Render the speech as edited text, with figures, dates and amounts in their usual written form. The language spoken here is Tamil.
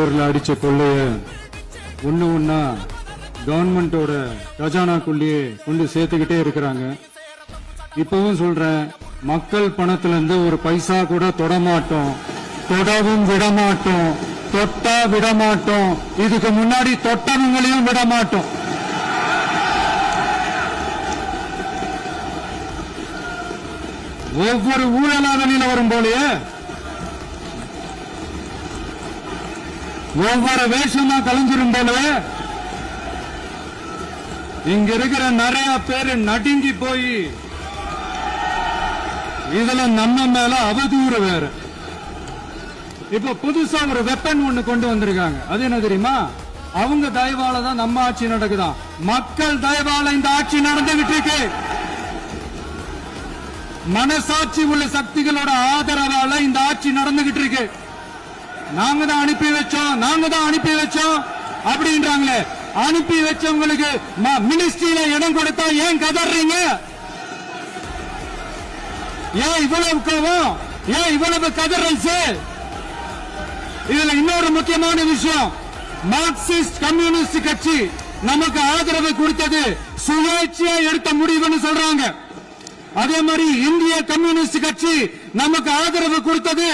அடிச்ச கொள்ளைய ஒண்ணு ஒன்னா கவர்மெண்டோட கஜானாக்குள்ளேயே கொண்டு சேர்த்துக்கிட்டே இருக்கிறாங்க. இப்பவும் சொல்றேன், மக்கள் பணத்துல இருந்து ஒரு பைசா கூட தொடமாட்டோம், தொடவும் விடமாட்டோம், தொட்டா விடமாட்டோம், இதுக்கு முன்னாடி தொட்டவங்களையும் விடமாட்டோம். ஒவ்வொரு ஊழலாக வெளியில வரும் போலயே ஒவ்வொரு வேஷமா கலைஞ்சிரும் போல இங்க இருக்கிற நிறைய பேரு நடுங்கி போய் இதுல நம்ம மேல அவதூறு வேற. இப்ப புதுசா ஒரு வெப்பன் ஒண்ணு கொண்டு வந்திருக்காங்க. அது என்ன தெரியுமா? அவங்க தயவால தான் நம்ம ஆட்சி நடக்குதான். மக்கள் தயவால இந்த ஆட்சி நடந்துகிட்டு இருக்கு. மனசாட்சி உள்ள சக்திகளோட ஆதரவால இந்த ஆட்சி நடந்துகிட்டு இருக்கு. நாங்க தான் அனுப்பி வச்சோம் அப்படின்றாங்களே. அனுப்பி வச்சவங்களுக்கு மினிஸ்ட்ரியில இடம் கொடுத்தா ஏன் கதறீங்க? ஏன் இவ்வளவு கோவம்? ஏன் இவ்வளவு கதறல்ஸ்? இதுல இன்னொரு முக்கியமான விஷயம், மார்க்சிஸ்ட் கம்யூனிஸ்ட் கட்சி நமக்கு ஆதரவு கொடுத்தது சுயேட்சையா எடுத்த முடிவுன்னு சொல்றாங்க. அதே மாதிரி இந்திய கம்யூனிஸ்ட் கட்சி நமக்கு ஆதரவு கொடுத்தது